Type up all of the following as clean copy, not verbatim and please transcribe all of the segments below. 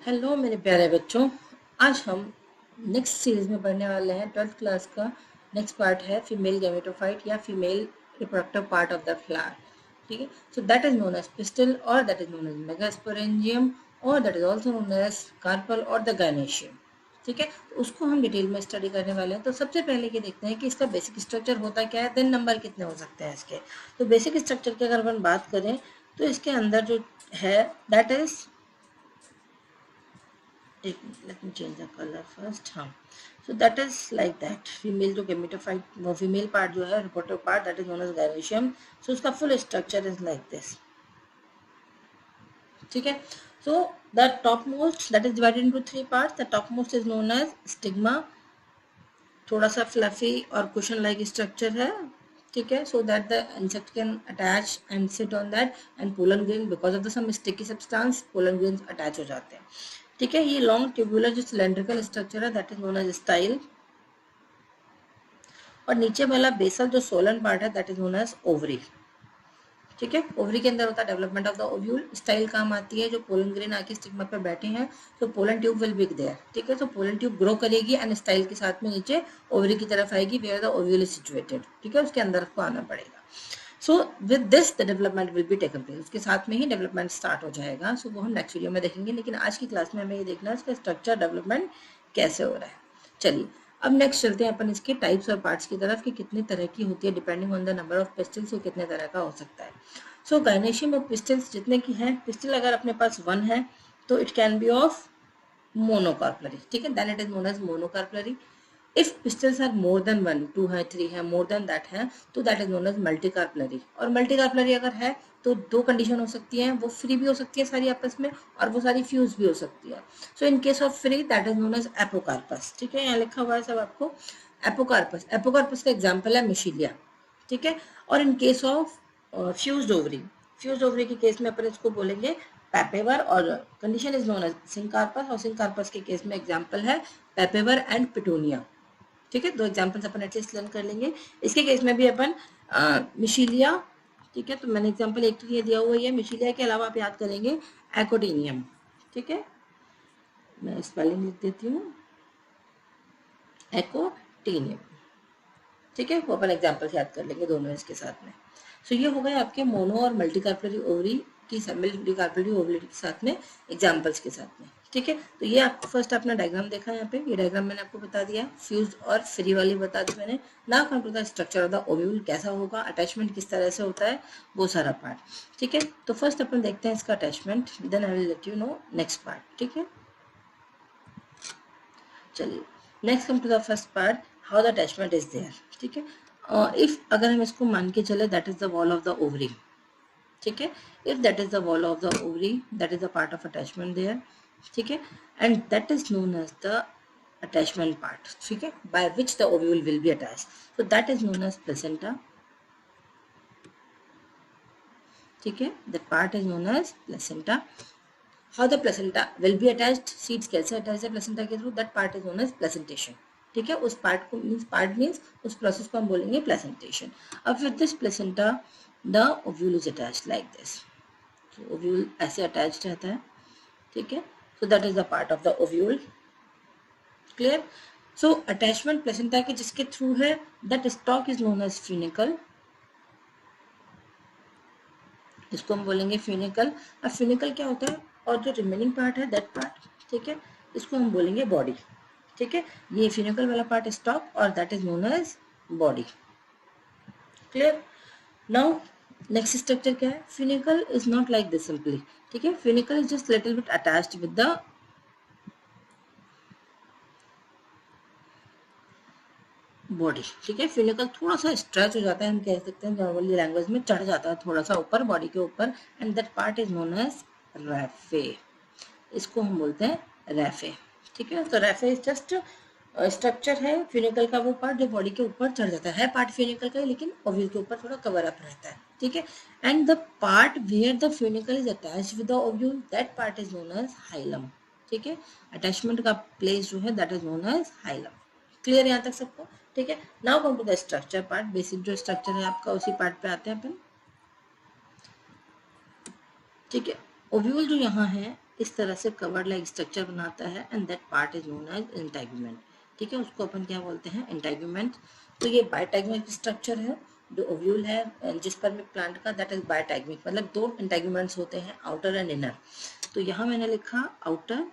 Hello मेरे प्यारे बच्चों। आज हम नेक्स्ट सीरीज में पढ़ने वाले हैं 12th क्लास का। नेक्स्ट पार्ट है फीमेल गैमेटोफाइट या female reproductive part of the flower. ठीक है, so that is known as pistil और that is known as megasporangium और that is also known as carpel और द गायनेशियम। ठीक है, तो उसको हम डिटेल में स्टडी करने वाले हैं। तो सबसे पहले ये देखते हैं कि इसका बेसिक स्ट्रक्चर होता क्या है, देन नंबर कितने हो सकते हैं इसके। तो बेसिक स्ट्रक्चर की अगर अपन बात करें तो इसके अंदर जो है that is let me change the color first. हाँ, so that is like that female जो gametophyte वो female part जो है reproductive part that is known as gynoecium. So उसका full structure is like this. ठीक है, so the topmost that is divided into three parts. The topmost is known as stigma. थोड़ा सा fluffy और cushion like structure है. ठीक है, so that the insect can attach and sit on that and pollen grain because of the some sticky substance pollen grains attach हो जाते हैं. ठीक है, ये लॉन्ग ट्यूबुलर जो सिलेंड्रिकल स्ट्रक्चर है that is known as style और नीचे वाला बेसल जो सोलन पार्ट है that is known as ovary. ठीक है, ओवरी के अंदर होता है development of the ovule. Style काम आती है जो पोलन ग्रेन आके स्टिग्मा पे बैठे हैं तो pollen tube will be there. ठीक है, तो पोलन ट्यूब ग्रो करेगी एंड स्टाइल के साथ में नीचे ओवरी की तरफ आएगी where the ovule is situated. ठीक है, उसके अंदर आपको आना पड़ेगा. So with this the development will be taken place. उसके साथ में ही डेवलपमेंट स्टार्ट हो जाएगा. सो वो हम नेक्स्ट वीडियो में देखेंगे, लेकिन आज की क्लास में हमें ये देखना है इसका स्ट्रक्चर डेवलपमेंट कैसे हो रहा है. चलिए अब नेक्स्ट चलते हैं अपन इसके टाइप्स और पार्ट्स की तरफ कि कितने तरह की होती है depending on the number of pistols. ये कितने तरह का हो सकता है. सो गायनेशियम में पिस्टल्स जितने की हैं, पिस्टल अगर अपने पास 1 है तो it can be of monocarpellary. ठीक है, then it is known as monocarpellary. If pistils are more than 1, 2 है, 3 है, मोर देन दैट है तो दैट इज नोन एज मल्टीकार्पलरी. और मल्टीकार्पलरी अगर है तो दो कंडीशन हो सकती है, वो फ्री भी हो सकती है सारी आपस में और वो सारी फ्यूज भी हो सकती है. So in case of free that is known as apocarpous. ठीक है, यहाँ लिखा हुआ है सब आपको. एपोकार्पस, एपोकार्पस का एग्जाम्पल है मिशीलिया. ठीक है, और इन case of fused ovary, fused ovary के केस में अपन इसको बोलेंगे पैपेवर और कंडीशन इज नोन एज सिंकार्पस. और सिंकार्पस के केस में एग्जाम्पल है पैपेवर एंड पिटोनिया. ठीक है, दो एग्जाम्पल्स अपन एटलीस्ट लर्न कर लेंगे. इसके केस में भी अपन मिशीलिया. ठीक है, तो मैंने एग्जाम्पल एक तो ये दिया हुआ है. मिशीलिया के अलावा आप याद करेंगे एकोडेनियम. ठीक है, मैं स्पेलिंग लिख देती हूँ, एकोटेनियम. ठीक है, वो अपन एग्जाम्पल्स याद कर लेंगे दोनों इसके साथ में. सो ये हो गए आपके मोनो और मल्टीकार्पलरी ओवरी की मल्टीकार्पलरी ओवरी के साथ में एग्जाम्पल्स के साथ में. ठीक है, तो ये आपको फर्स्ट अपना डायग्राम देखा है. यहाँ पे ये डायग्राम मैंने आपको बता दिया, फ्यूज और फ्री वाली बता दी मैंने. Now come to the structure of the ovule, कैसा होगा, अटैचमेंट किस तरह से होता है, वो सारा पार्ट. ठीक है, तो फर्स्ट अपन देखते हैं इसका attachment, then I will let you know next part. ठीक है, चलिए next come to the first part, how the attachment is there. ठीक है, इफ अगर हम इसको मान के चले that is the wall of the ovary. ठीक है, if that is the wall of the ovary that is the part of attachment there. ठीक है, and that is known as the attachment part. ठीक है, by which the ovule will be attached. So that is known as placenta. ठीक है, that part is known as placenta. How the placenta will be attached, seeds कैसे attached है placenta के through, that part is known as placentation. ठीक है, उस part को means उस प्रोसेस को हम बोलेंगे प्लेसेंटेशन. अब with this placenta the ovule is attached like this. Ovule ऐसे अटैच्ड रहता है. ठीक है, so that is the part of the ovule. Clear. So attachment placenta के जिसके थ्रू है that stalk is known as funicle. इसको हम बोलेंगे फ्यूनिकल. अब फ्यूनिकल क्या होता है और जो रिमेनिंग पार्ट है दैट पार्ट. ठीक है, इसको हम बोलेंगे बॉडी. ठीक है, ये फ्यूनिकल वाला पार्ट स्टॉक और that is known as body. Clear. Now next structure क्या है, funicle is not like this simply. ठीक है, funicle is just little bit attached with the body. ठीक है, फ्यूनिकल थोड़ा सा स्ट्रेच हो जाता है, हम कह सकते हैं नॉर्मली लैंग्वेज में चढ़ जाता है थोड़ा सा ऊपर बॉडी के ऊपर, and that part is known as raphe. इसको हम बोलते हैं रैफे. ठीक है, तो रैफे इज जस्ट स्ट्रक्चर है फ्यूनिकल का, वो पार्ट जो बॉडी के ऊपर चढ़ जाता है पार्ट फ्यूनिकल का, लेकिन ओव्यूल के ऊपर थोड़ा कवर अप रहता है. ठीक है, and the part where the funicle is attached with the ovule that part is known as hilum. ठीक है, अटैचमेंट का प्लेस जो है that is known as hilum. Clear यहाँ तक सबको. ठीक है, now come to the structure part. Basic जो स्ट्रक्चर है आपका उसी पार्ट पे आते हैं अपन. ठीक है, ओव्यूल जो यहाँ है इस तरह से कवर्ड लाइक स्ट्रक्चर बनाता है and that part is known as integument. ठीक है, उसको अपन क्या बोलते हैं, इंटेगुमेंट। तो ये बायोटेगमिक स्ट्रक्चर है जो ओव्यूल है जिस्पर्मिक प्लांट का, दैट इज बायोटेगमिक, मतलब दो इंटेगुमेंट्स होते हैं, आउटर एंड इनर। तो यहाँ मैंने लिखा आउटर,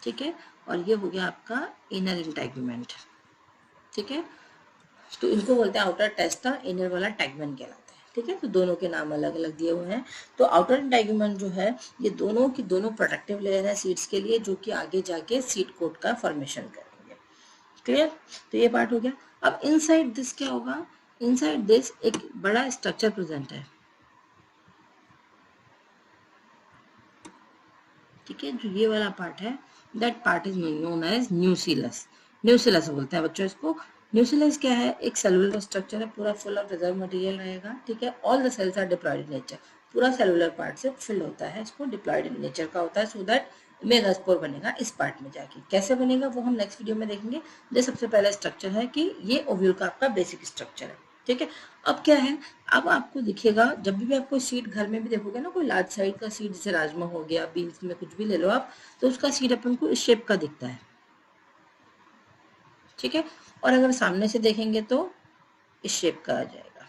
ठीक है, और ये हो गया आपका इनर इंटेगुमेंट। ठीक है, तो इनको बोलते हैं आउटर टेस्टा, इनर वाला टैगमेंट कहलाता है। ठीक है, तो दोनों के नाम अलग अलग दिए हुए हैं। तो आउटर इंटेगुमेंट जो है ये दोनों की दोनों प्रोटेक्टिव लेयर है सीड्स के लिए, जो कि आगे जाके सीड कोट का फॉर्मेशन करेंगे। क्लियर, तो ये पार्ट हो गया। अब इनसाइड दिस क्या होगा, इनसाइड दिस एक बड़ा स्ट्रक्चर प्रेजेंट है। ठीक है, जो ये वाला पार्ट है that part is known as nucellus. Nucellus बोलते हैं बच्चों इसको। न्यूसिलस क्या है, एक सेलुलर स्ट्रक्चर है, पूरा फुल ऑफ रिजर्व मटेरियल रहेगा। ठीक है, all the cells are diploid in nature, पूरा सेलुलर पार्ट से फिल होता है, इसको डिप्लॉयड इन नेचर का होता है, सो दैट मेगास्पोर बनेगा इस पार्ट में जाके। कैसे बनेगा वो हम नेक्स्ट वीडियो में देखेंगे। ये सबसे पहला स्ट्रक्चर है कि ये ओव्यूल का आपका बेसिक स्ट्रक्चर है। ठीक है, अब क्या है, अब आपको दिखेगा जब भी आपको सीड घर में भी देखोगे ना, कोई लार्ज साइज का सीड, जैसे राजमा हो गया, बीन्स में कुछ भी ले लो आप, तो उसका सीड अपन को इस शेप का दिखता है। ठीक है, और अगर सामने से देखेंगे तो इस शेप का आ जाएगा।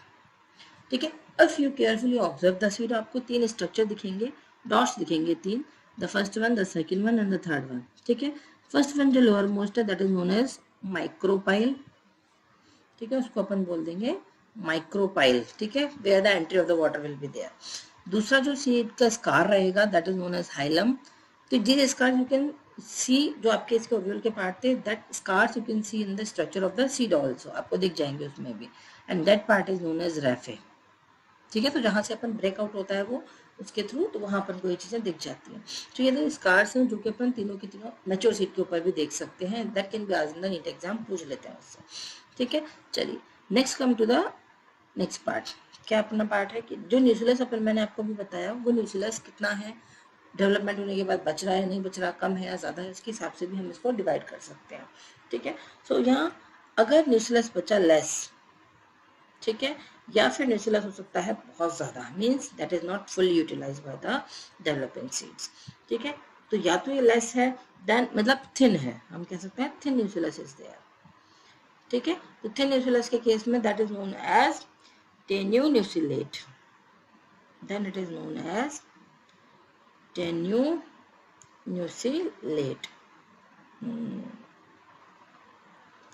ठीक है, if you carefully observe the seed, आपको तीन स्ट्रक्चर दिखेंगे, डॉट्स दिखेंगे तीन, the first one, the second one and the third one. ठीक है, फर्स्ट वन जो लोअर मोस्ट है that is known as micropyle. ठीक है, उसको अपन बोल देंगे माइक्रोपाइल। ठीक है, where the entry of the water will be there. दूसरा जो सीड का स्कार रहेगा that is known as hilum. तो this scar you can see, जो आपके इसके ओव्यूल के पार्ट थे, that scars you can see in the structure of the seed also, आपको दिख जाएंगे उसमें भी, and that part is known as raphe. ठीक है, तो जहाँ से अपन ब्रेकआउट होता है वो उसके थ्रू, तो वहाँ अपन को ये चीज़ें दिख जाती हैं। तो ये दो स्कार्स हैं जो कि अपन तीनों की तीनों मैच्योर सीड के ऊपर भी देख सकते हैं, दैट कैन बी आज इन द नीट एग्जाम, पूछ लेते हैं उससे। ठीक है, चलिए next come to the next part. क्या अपना पार्ट है कि जो न्यूक्लियस अपन मैंने आपको भी बताया, वो न्यूक्लियस कितना है, डेवलपमेंट होने के बाद बच रहा है नहीं बच रहा, कम है या ज़्यादा है, इसके हिसाब से भी हम इसको डिवाइड कर सकते हैं। ठीक है, सो यहाँ अगर न्यूक्लियस बचा लेस, ठीक है, या फिर न्यूक्लियस हो सकता है बहुत ज़्यादा, means that is not full utilize by the developing seeds. ठीक है, तो या तो ये लेस है, देन मतलब थिन है, हम कह सकते हैं थिन न्यूक्लियस इज देयर। ठीक है, तो थिन न्यूक्लियस के केस में that is known as tenunucleate, then it is known as tenunucleate।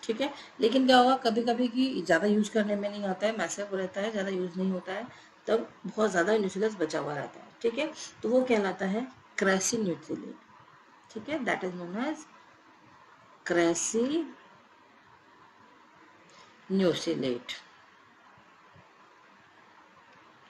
ठीक है, लेकिन क्या होगा कभी कभी कि ज़्यादा यूज करने में नहीं आता है, मैसिव रहता है, ज़्यादा यूज नहीं होता है, तब बहुत ज़्यादा न्यूक्लियस बचा हुआ रहता है। ठीक है, तो वो कहलाता है क्रेसिन्यूक्लेट। ठीक है, दैट इज नोन एज क्रेसिन्यूक्लेट।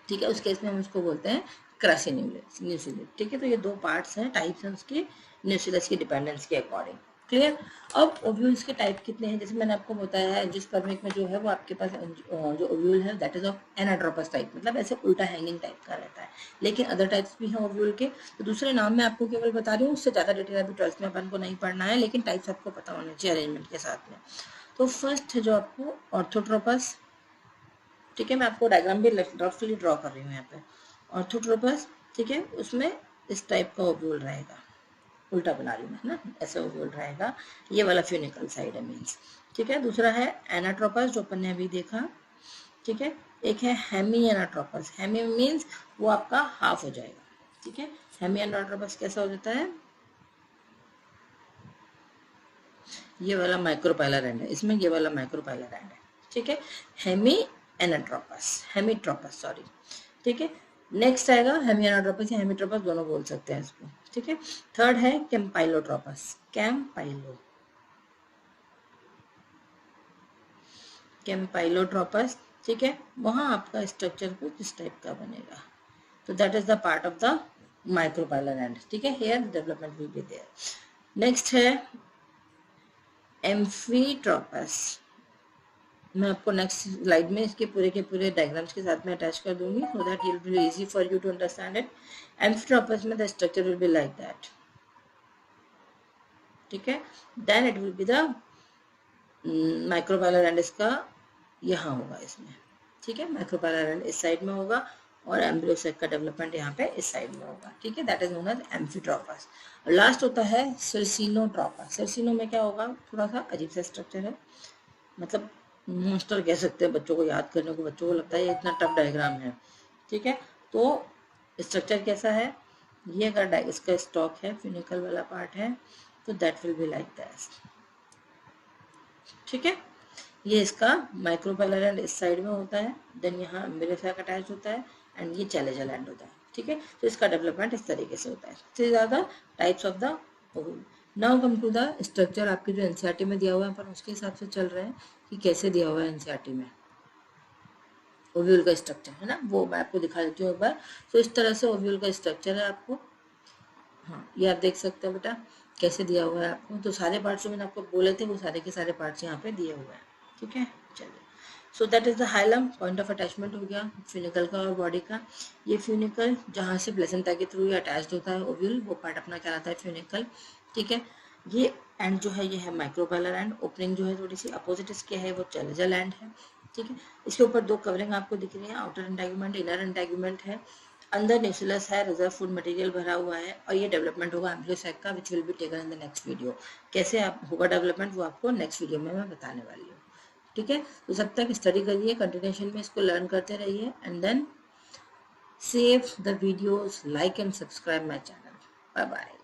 ठीक है, उस केस में हम उसको बोलते हैं क्रेसिन्यूक्लेट। ठीक है, तो ये दो पार्ट्स हैं, टाइप्स हैं उसके न्यूक्लियस की डिपेंडेंस के अकॉर्डिंग। क्लियर, अब ओव्यूल्स के टाइप कितने हैं, जैसे मैंने आपको बताया है, जिस परमिक में जो है वो आपके पास जो ओव्यूल है that is of anatropous type, मतलब ऐसे उल्टा हैंगिंग टाइप का रहता है, लेकिन अदर टाइप्स भी हैं ओव्यूल के, तो दूसरे नाम मैं आपको केवल बता रही हूँ, उससे ज़्यादा डिटेल अभी 12th में अपन को नहीं पढ़ना है, लेकिन टाइप्स आपको पता होने चाहिए अरेंजमेंट के साथ में। तो फर्स्ट है जो आपको ऑर्थोट्रोपस। ठीक है, मैं आपको डायग्राम भी रफली ड्रॉ कर रही हूँ यहाँ पे। ऑर्थोट्रोपस, ठीक है, उसमें इस टाइप का ओव्यूल रहेगा, उल्टा बना रही हूँ मैं ना, ऐसे ओव्यूल रहेगा, ये वाला फ्यूनिकल साइड है मीन्स। ठीक है, दूसरा है एनाट्रोपस जो अपन ने अभी देखा। ठीक है, एक है हेमी एनाट्रोपस, हेमी मीन्स वो आपका हाफ हो जाएगा। ठीक है, हेमी एनाट्रोपस कैसा हो जाता है, ये वाला माइक्रोपाइलर एंड है, इसमें ये वाला माइक्रोपाइलर एंड है। ठीक है, हेमी एनाट्रोपस, हेमीट्रोपस सॉरी। ठीक है, नेक्स्ट आएगा हेमी एनाट्रोपस या हेमीट्रोपस दोनों बोल सकते हैं इसको। ठीक है, थर्ड है कैम्पाइलोट्रोपस, कैम्पाइलोट्रोपस। ठीक है, वहां आपका स्ट्रक्चर कुछ इस टाइप का बनेगा, तो that is the part of the micropylar end. ठीक है, here development will be there. Next है एम्फीट्रोपस, मैं आपको नेक्स्ट स्लाइड में इसके पूरे के पूरे डायग्राम्स के साथ में अटैच कर दूंगी, so that it will be easy for you to understand it. Amphitropous में the structure will be like that. ठीक है, then it will be the micropylar end, इसका यहाँ होगा इसमें। ठीक है, माइक्रोपाइलर एंड इस साइड में होगा और एम्ब्रियोसेक का डेवलपमेंट यहाँ पे इस साइड में होगा, ठीक है, that is known as amphitropous. Last होता है सर्सिनोट्रोपस। सर्सिनो में क्या होगा, थोड़ा सा अजीब सा स्ट्रक्चर है, मतलब मॉन्स्टर कह सकते हैं बच्चों को याद करने को, बच्चों को लगता है ये इतना टफ डायग्राम है, ठीक है। तो स्ट्रक्चर कैसा है, ये अगर इसका स्टॉक है, फ्यूनिकल वाला पार्ट है, तो that will be like that, ठीक है। ये इसका माइक्रोपेलर एंड इस साइड में होता है, देन यहाँ एम्ब्रियोसेक अटैच होता है एंड ये चैलेंजर एंड होता है, ठीक है। तो इसका डेवलपमेंट इस तरीके से होता है। सबसे ज़्यादा types of the ovule. Now come to the structure, आपके जो एनसीईआरटी में दिया हुआ है, पर उसके हिसाब से चल रहे हैं कि कैसे दिया हुआ है एनसीईआरटी में ओव्यूल का स्ट्रक्चर, है ना, वो मैं आपको दिखा देती हूँ एक बार। तो इस तरह से ओव्यूल का स्ट्रक्चर है आपको, हाँ ये आप देख सकते हो बेटा कैसे दिया हुआ है आपको। तो सारे पार्ट्स जो मैंने आपको बोले थे वो सारे के सारे पार्ट्स यहाँ पे दिए हुए हैं, ठीक है। चलिए, सो that is the hilum, point of attachment हो गया फ्यूनिकल का और बॉडी का। ये फ्यूनिकल जहाँ से प्लेसेंटा के थ्रू ये अटैच्ड होता है ओव्यूल, वो पार्ट अपना कहलाता है फ्यूनिकल, ठीक है। ये एंड जो है ये है माइक्रोपेलर एंड, ओपनिंग जो है थोड़ी सी अपोजिट इसके है, वो चैलेंजर एंड है, ठीक है। इसके ऊपर दो कवरिंग आपको दिख रही है, आउटर इंटेगुमेंट, इनर इंटेगुमेंट है, अंदर न्यूक्लियस है, रिजर्व फूड मटेरियल भरा हुआ है, और ये डेवलपमेंट होगा एम्ब्रियोसेक का, which will be taken in the next video. कैसे आप होगा डेवलपमेंट वो आपको नेक्स्ट वीडियो में मैं बताने वाली हूँ, ठीक है। तो जब तक स्टडी करिए, कंटिन्यूशन में इसको लर्न करते रहिए, and then save the videos, like and subscribe my channel. Bye bye.